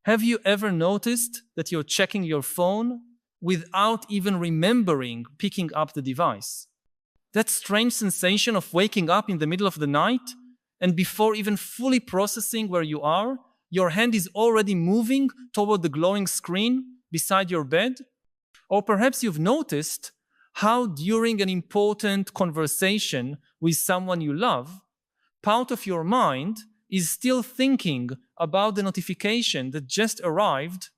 Have you ever noticed that you're checking your phone without even remembering picking up the device? That strange sensation of waking up in the middle of the night and before even fully processing where you are, your hand is already moving toward the glowing screen beside your bed? Or perhaps you've noticed how during an important conversation with someone you love, part of your mind is still thinking about the notification that just arrived,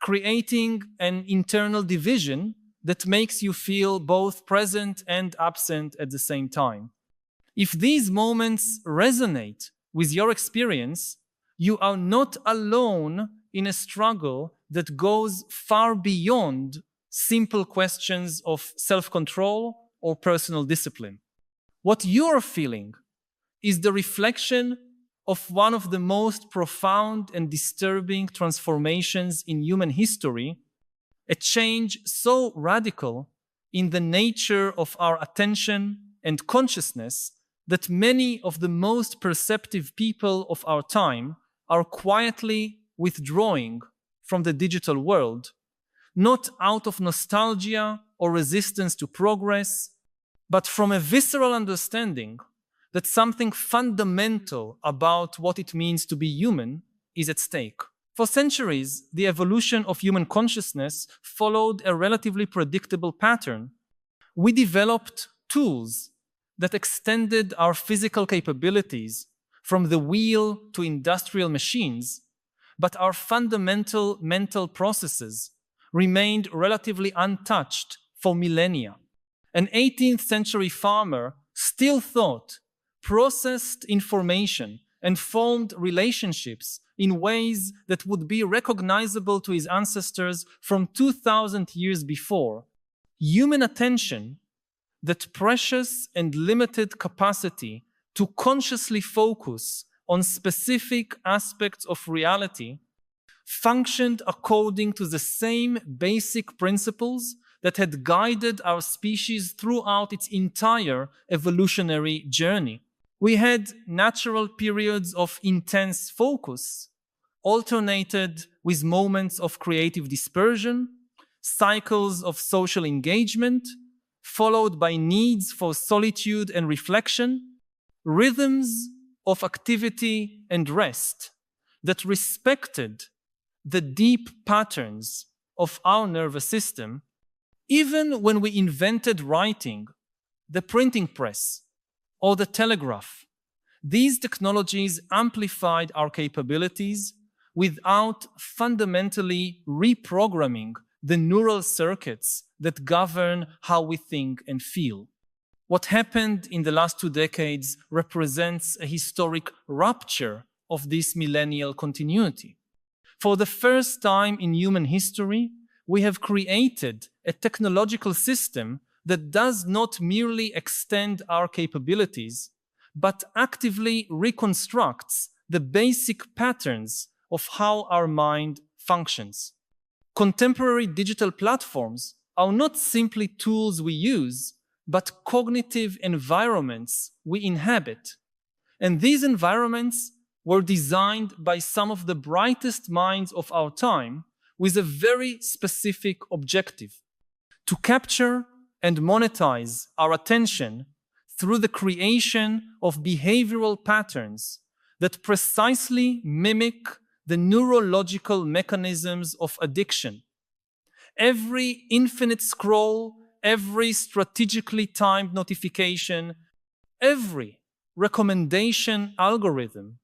creating an internal division that makes you feel both present and absent at the same time. If these moments resonate with your experience, you are not alone in a struggle that goes far beyond simple questions of self-control or personal discipline. What you are feeling is the reflection of one of the most profound and disturbing transformations in human history, a change so radical in the nature of our attention and consciousness that many of the most perceptive people of our time are quietly withdrawing from the digital world, not out of nostalgia or resistance to progress, but from a visceral understanding that something fundamental about what it means to be human is at stake. For centuries, the evolution of human consciousness followed a relatively predictable pattern. We developed tools that extended our physical capabilities from the wheel to industrial machines, but our fundamental mental processes remained relatively untouched for millennia. An 18th century farmer still thought, processed information, and formed relationships in ways that would be recognizable to his ancestors from 2,000 years before. Human attention, that precious and limited capacity to consciously focus on specific aspects of reality, functioned according to the same basic principles that had guided our species throughout its entire evolutionary journey. We had natural periods of intense focus, alternated with moments of creative dispersion, cycles of social engagement, followed by needs for solitude and reflection, rhythms of activity and rest that respected the deep patterns of our nervous system. Even when we invented writing, the printing press, or the telegraph, these technologies amplified our capabilities without fundamentally reprogramming the neural circuits that govern how we think and feel. What happened in the last 2 decades represents a historic rupture of this millennial continuity. For the first time in human history, we have created a technological system that does not merely extend our capabilities, but actively reconstructs the basic patterns of how our mind functions. Contemporary digital platforms are not simply tools we use, but cognitive environments we inhabit. And these environments were designed by some of the brightest minds of our time with a very specific objective: to capture and monetize our attention through the creation of behavioral patterns that precisely mimic the neurological mechanisms of addiction. Every infinite scroll, every strategically timed notification, every recommendation algorithm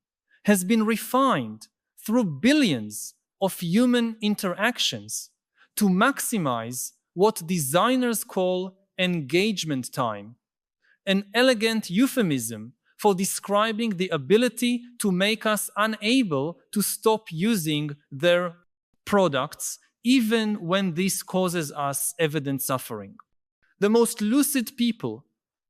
has been refined through billions of human interactions to maximize what designers call engagement time, an elegant euphemism for describing the ability to make us unable to stop using their products, even when this causes us evident suffering. The most lucid people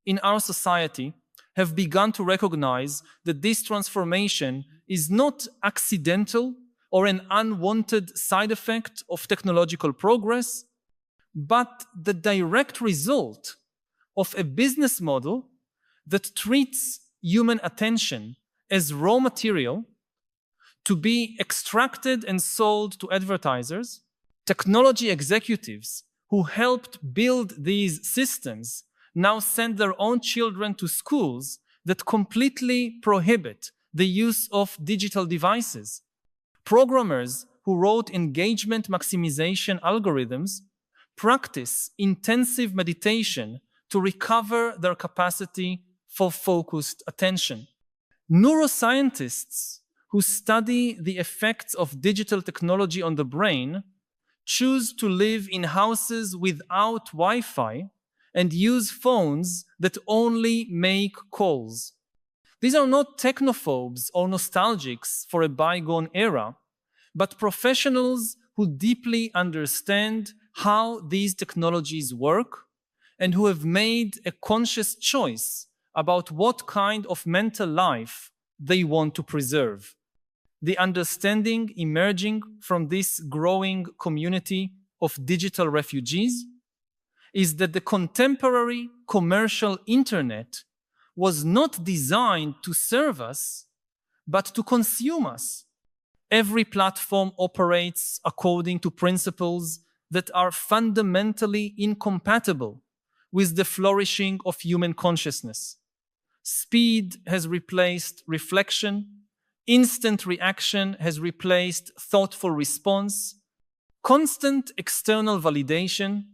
in our society have begun to recognize that this transformation is not accidental or an unwanted side effect of technological progress, but the direct result of a business model that treats human attention as raw material to be extracted and sold to advertisers. Technology executives who helped build these systems now send their own children to schools that completely prohibit the use of digital devices. Programmers who wrote engagement maximization algorithms practice intensive meditation to recover their capacity for focused attention. Neuroscientists who study the effects of digital technology on the brain choose to live in houses without Wi-Fi and use phones that only make calls. These are not technophobes or nostalgics for a bygone era, but professionals who deeply understand how these technologies work and who have made a conscious choice about what kind of mental life they want to preserve. The understanding emerging from this growing community of digital refugees is that the contemporary commercial internet was not designed to serve us, but to consume us. Every platform operates according to principles that are fundamentally incompatible with the flourishing of human consciousness. Speed has replaced reflection. Instant reaction has replaced thoughtful response. Constant external validation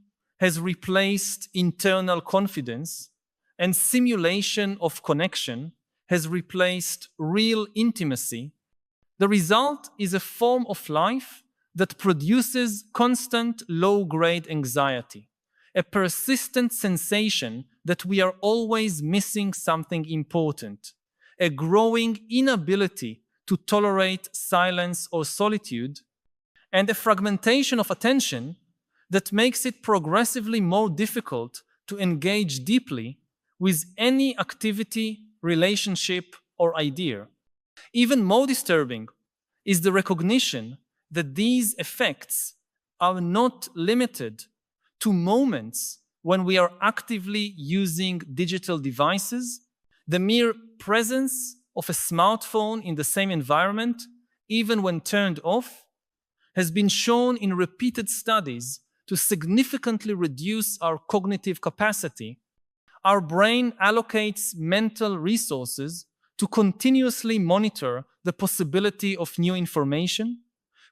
has replaced internal confidence. And simulation of connection has replaced real intimacy. The result is a form of life that produces constant low-grade anxiety, a persistent sensation that we are always missing something important, a growing inability to tolerate silence or solitude, and a fragmentation of attention that makes it progressively more difficult to engage deeply with any activity, relationship, or idea. Even more disturbing is the recognition that these effects are not limited to moments when we are actively using digital devices. The mere presence of a smartphone in the same environment, even when turned off, has been shown in repeated studies to significantly reduce our cognitive capacity. Our brain allocates mental resources to continuously monitor the possibility of new information,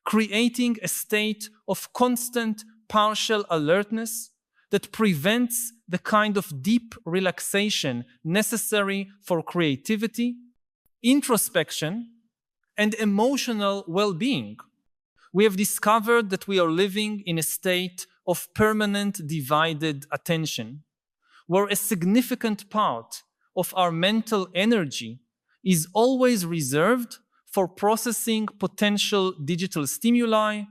creating a state of constant partial alertness that prevents the kind of deep relaxation necessary for creativity, introspection, and emotional well-being. We have discovered that we are living in a state of permanent divided attention, where a significant part of our mental energy is always reserved for processing potential digital stimuli,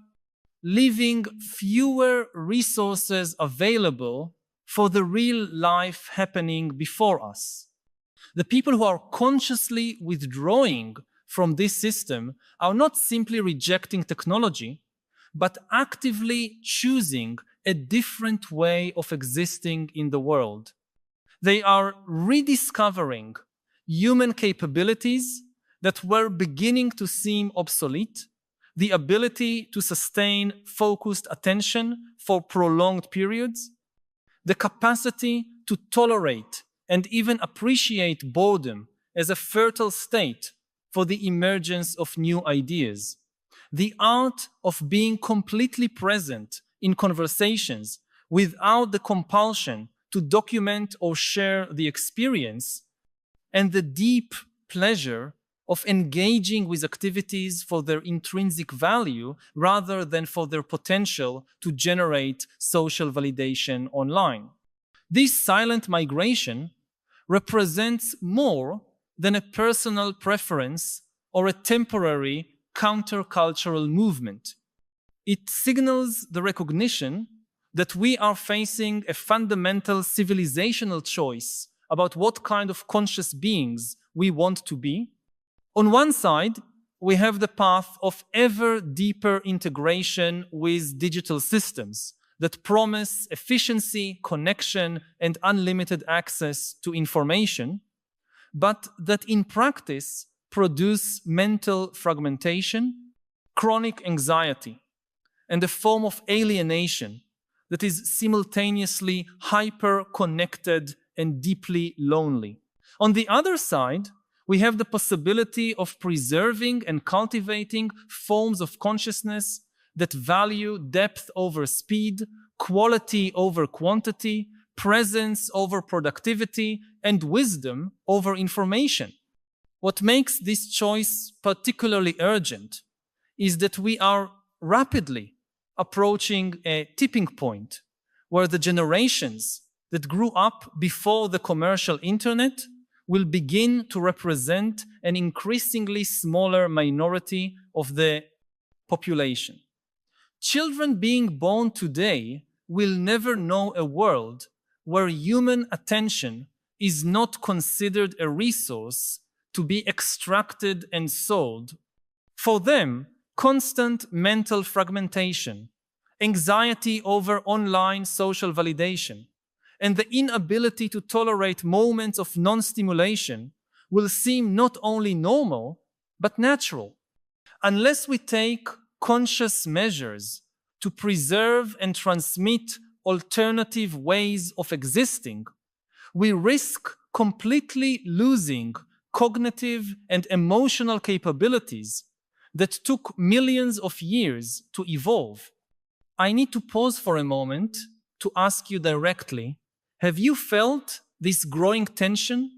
leaving fewer resources available for the real life happening before us. The people who are consciously withdrawing from this system are not simply rejecting technology, but actively choosing a different way of existing in the world. They are rediscovering human capabilities that were beginning to seem obsolete, the ability to sustain focused attention for prolonged periods, the capacity to tolerate and even appreciate boredom as a fertile state for the emergence of new ideas, the art of being completely present in conversations without the compulsion to document or share the experience, and the deep pleasure of engaging with activities for their intrinsic value rather than for their potential to generate social validation online. This silent migration represents more than a personal preference or a temporary countercultural movement. It signals the recognition that we are facing a fundamental civilizational choice about what kind of conscious beings we want to be. On one side, we have the path of ever deeper integration with digital systems that promise efficiency, connection, and unlimited access to information, but that in practice produce mental fragmentation, chronic anxiety, and a form of alienation that is simultaneously hyper-connected and deeply lonely. On the other side, we have the possibility of preserving and cultivating forms of consciousness that value depth over speed, quality over quantity, presence over productivity, and wisdom over information. What makes this choice particularly urgent is that we are rapidly approaching a tipping point where the generations that grew up before the commercial internet will begin to represent an increasingly smaller minority of the population. Children being born today will never know a world where human attention is not considered a resource to be extracted and sold. For them, constant mental fragmentation, anxiety over online social validation, and the inability to tolerate moments of non-stimulation will seem not only normal, but natural. Unless we take conscious measures to preserve and transmit alternative ways of existing, we risk completely losing cognitive and emotional capabilities that took millions of years to evolve. I need to pause for a moment to ask you directly, have you felt this growing tension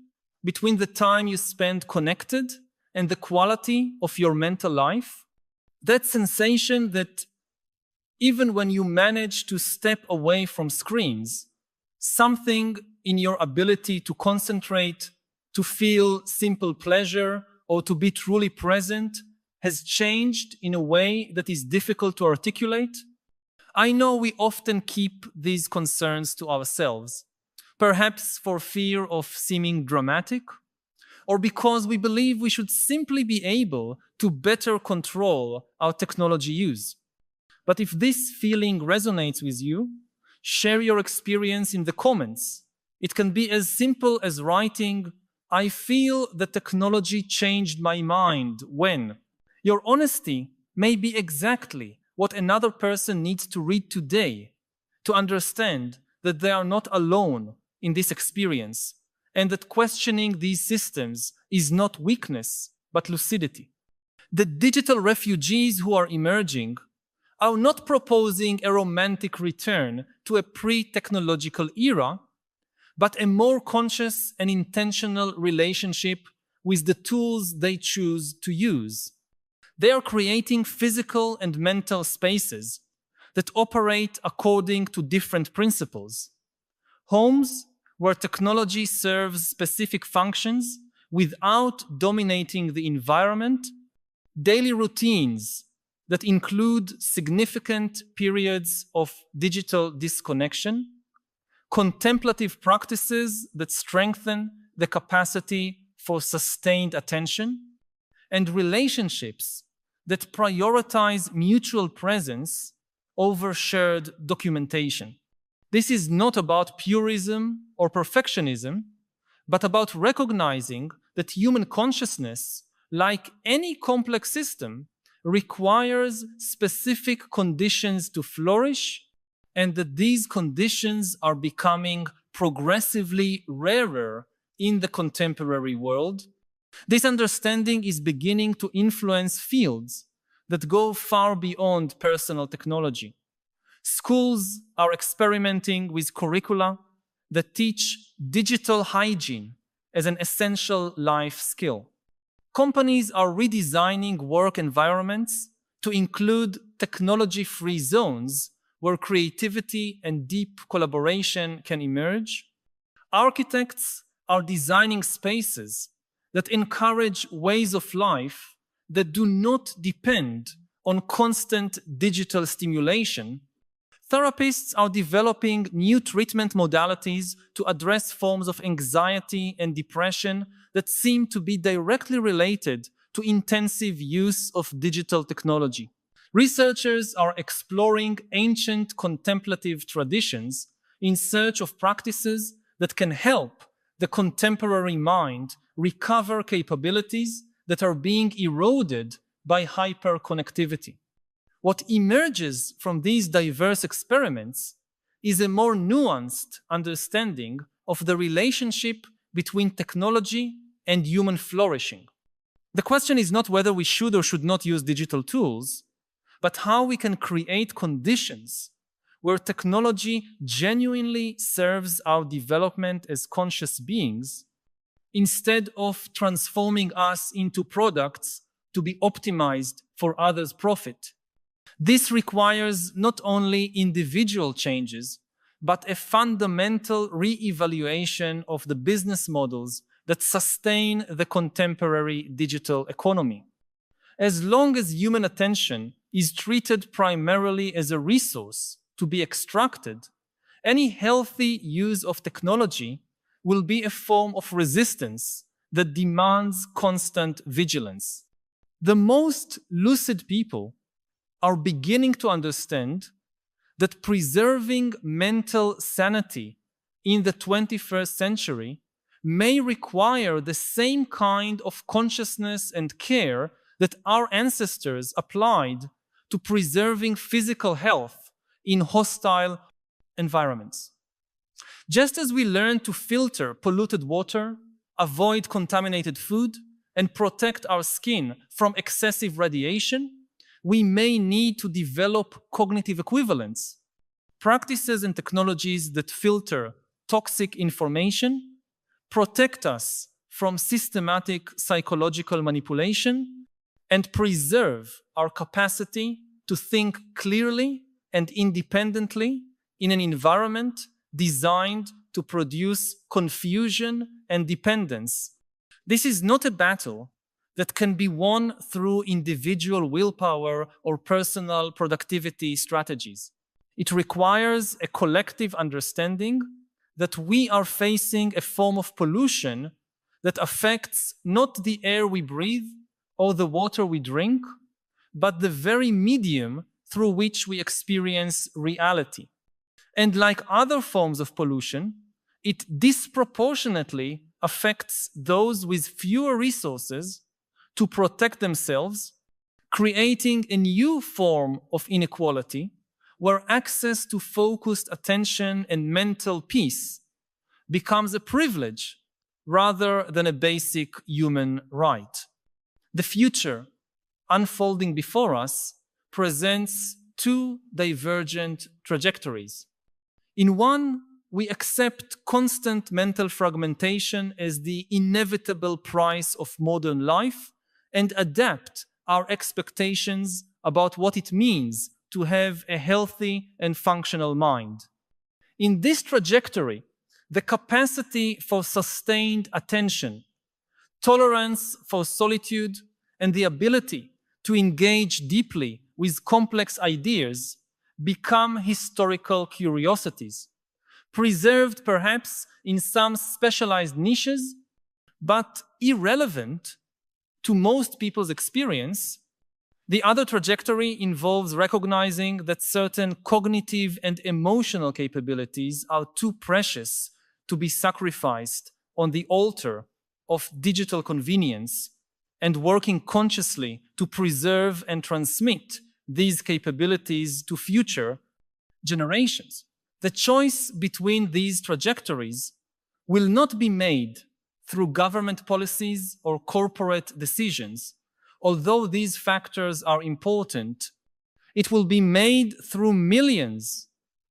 between the time you spend connected and the quality of your mental life? That sensation that even when you manage to step away from screens, something in your ability to concentrate, to feel simple pleasure, or to be truly present has changed in a way that is difficult to articulate? I know we often keep these concerns to ourselves, perhaps for fear of seeming dramatic, or because we believe we should simply be able to better control our technology use. But if this feeling resonates with you, share your experience in the comments. It can be as simple as writing, "I feel the technology changed my mind when." Your honesty may be exactly what another person needs to read today to understand that they are not alone in this experience and that questioning these systems is not weakness, but lucidity. The digital refugees who are emerging are not proposing a romantic return to a pre-technological era, but a more conscious and intentional relationship with the tools they choose to use. They are creating physical and mental spaces that operate according to different principles. Homes where technology serves specific functions without dominating the environment, daily routines that include significant periods of digital disconnection, contemplative practices that strengthen the capacity for sustained attention, and relationships that prioritize mutual presence over shared documentation. This is not about purism or perfectionism, but about recognizing that human consciousness, like any complex system, requires specific conditions to flourish, and that these conditions are becoming progressively rarer in the contemporary world. This understanding is beginning to influence fields that go far beyond personal technology. Schools are experimenting with curricula that teach digital hygiene as an essential life skill. Companies are redesigning work environments to include technology-free zones where creativity and deep collaboration can emerge. Architects are designing spaces that encourage ways of life that do not depend on constant digital stimulation. Therapists are developing new treatment modalities to address forms of anxiety and depression that seem to be directly related to intensive use of digital technology. Researchers are exploring ancient contemplative traditions in search of practices that can help the contemporary mind recover capabilities that are being eroded by hyperconnectivity. What emerges from these diverse experiments is a more nuanced understanding of the relationship between technology and human flourishing. The question is not whether we should or should not use digital tools, but how we can create conditions where technology genuinely serves our development as conscious beings instead of transforming us into products to be optimized for others' profit. This requires not only individual changes, but a fundamental re-evaluation of the business models that sustain the contemporary digital economy. As long as human attention is treated primarily as a resource to be extracted, any healthy use of technology will be a form of resistance that demands constant vigilance. The most lucid people are beginning to understand that preserving mental sanity in the 21st century may require the same kind of consciousness and care that our ancestors applied to preserving physical health in hostile environments. Just as we learn to filter polluted water, avoid contaminated food, and protect our skin from excessive radiation, we may need to develop cognitive equivalents, practices and technologies that filter toxic information, protect us from systematic psychological manipulation, and preserve our capacity to think clearly and independently in an environment designed to produce confusion and dependence. This is not a battle that can be won through individual willpower or personal productivity strategies. It requires a collective understanding that we are facing a form of pollution that affects not the air we breathe or the water we drink, but the very medium through which we experience reality. And like other forms of pollution, it disproportionately affects those with fewer resources to protect themselves, creating a new form of inequality where access to focused attention and mental peace becomes a privilege rather than a basic human right. The future unfolding before us presents two divergent trajectories. In one, we accept constant mental fragmentation as the inevitable price of modern life and adapt our expectations about what it means to have a healthy and functional mind. In this trajectory, the capacity for sustained attention, tolerance for solitude, and the ability to engage deeply with complex ideas become historical curiosities, preserved perhaps in some specialized niches, but irrelevant to most people's experience. The other trajectory involves recognizing that certain cognitive and emotional capabilities are too precious to be sacrificed on the altar of digital convenience, and working consciously to preserve and transmit these capabilities to future generations. The choice between these trajectories will not be made through government policies or corporate decisions. Although these factors are important, it will be made through millions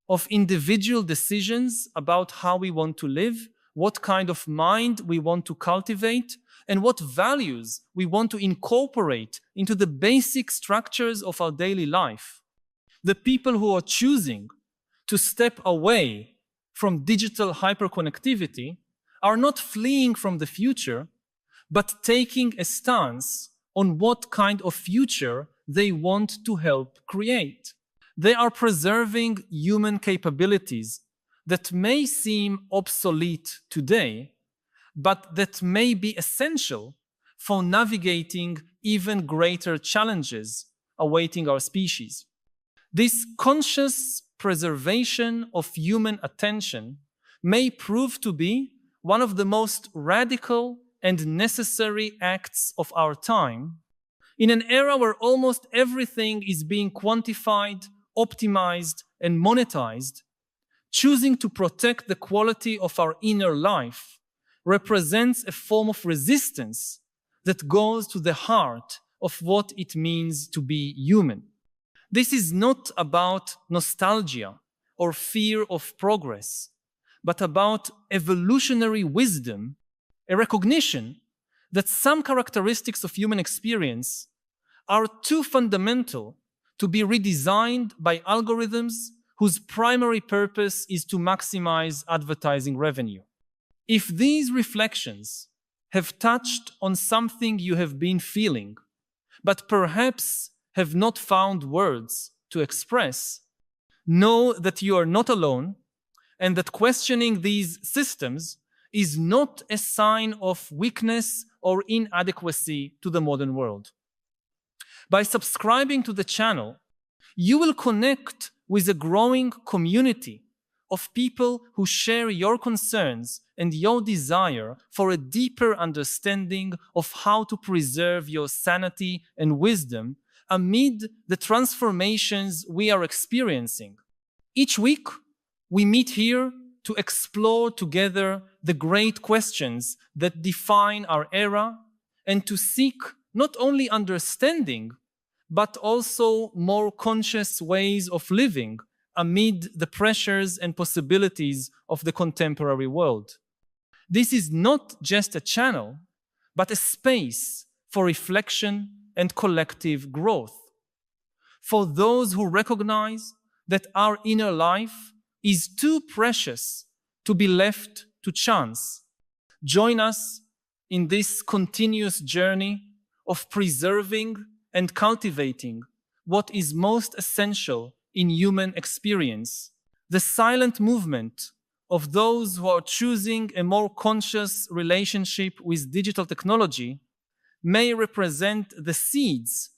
of individual decisions about how we want to live, what kind of mind we want to cultivate, and what values we want to incorporate into the basic structures of our daily life. The people who are choosing to step away from digital hyperconnectivity are not fleeing from the future, but taking a stance on what kind of future they want to help create. They are preserving human capabilities that may seem obsolete today, but that may be essential for navigating even greater challenges awaiting our species. This conscious preservation of human attention may prove to be one of the most radical and necessary acts of our time, in an era where almost everything is being quantified, optimized, and monetized, choosing to protect the quality of our inner life represents a form of resistance that goes to the heart of what it means to be human. This is not about nostalgia or fear of progress, but about evolutionary wisdom, a recognition that some characteristics of human experience are too fundamental to be redesigned by algorithms whose primary purpose is to maximize advertising revenue. If these reflections have touched on something you have been feeling, but perhaps have not found words to express, know that you are not alone and that questioning these systems is not a sign of weakness or inadequacy to the modern world. By subscribing to the channel, you will connect with a growing community of people who share your concerns and your desire for a deeper understanding of how to preserve your sanity and wisdom amid the transformations we are experiencing. Each week, we meet here to explore together the great questions that define our era and to seek not only understanding, but also more conscious ways of living amid the pressures and possibilities of the contemporary world. This is not just a channel, but a space for reflection and collective growth. For those who recognize that our inner life is too precious to be left to chance, join us in this continuous journey of preserving and cultivating what is most essential in human experience, the silent movement of those who are choosing a more conscious relationship with digital technology may represent the seeds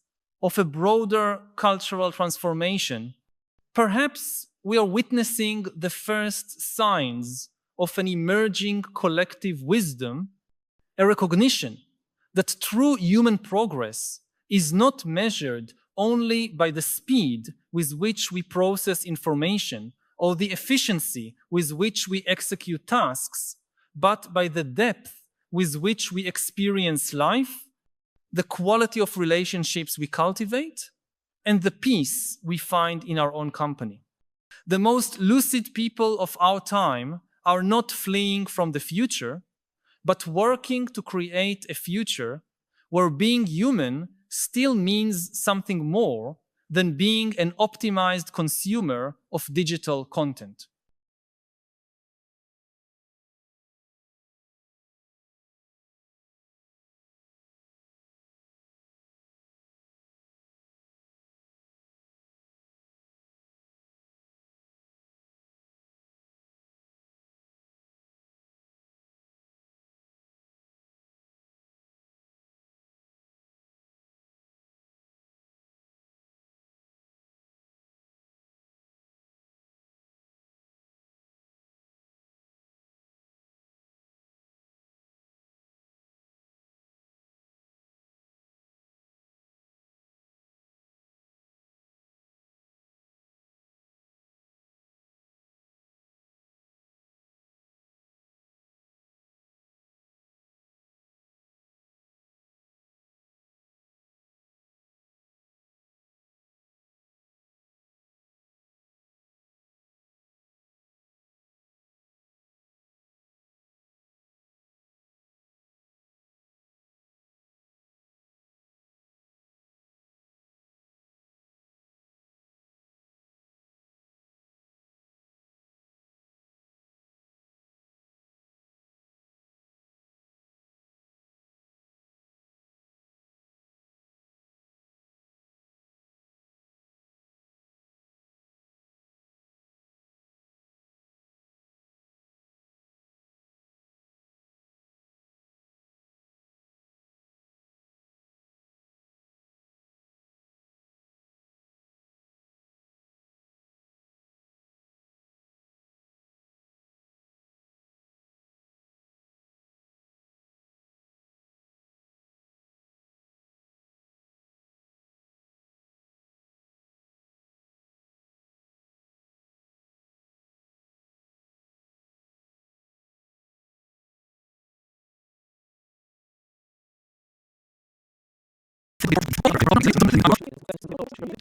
of a broader cultural transformation. Perhaps we are witnessing the first signs of an emerging collective wisdom, a recognition that true human progress is not measured only by the speed with which we process information or the efficiency with which we execute tasks, but by the depth with which we experience life, the quality of relationships we cultivate, and the peace we find in our own company. The most lucid people of our time are not fleeing from the future, but working to create a future where being human still means something more than being an optimized consumer of digital content.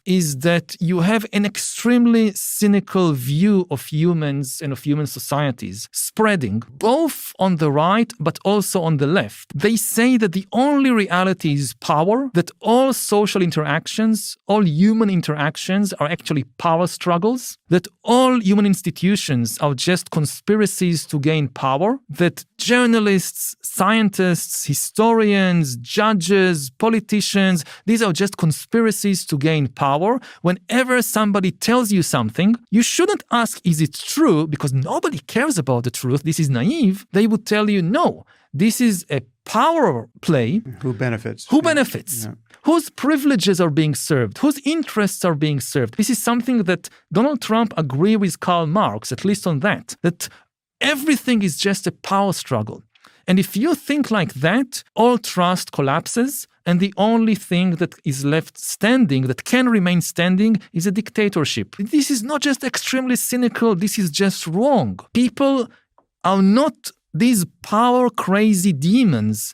is that you have an extremely cynical view of humans and of human societies spreading both on the right but also on the left. They say that the only reality is power, that all social interactions, all human interactions are actually power struggles, that all human institutions are just conspiracies to gain power, that journalists, scientists, historians, judges, politicians, these are just conspiracies to gain power. Whenever somebody tells you something, you shouldn't ask, is it true? Because nobody cares about the truth. This is naive. They would tell you, no, this is a power play. Who benefits? Who benefits? Yeah. Whose privileges are being served? Whose interests are being served? This is something that Donald Trump agreed with Karl Marx, at least on that everything is just a power struggle. And if you think like that, all trust collapses, and the only thing that is left standing, that can remain standing, is a dictatorship. This is not just extremely cynical, this is just wrong. People are not these power-crazy demons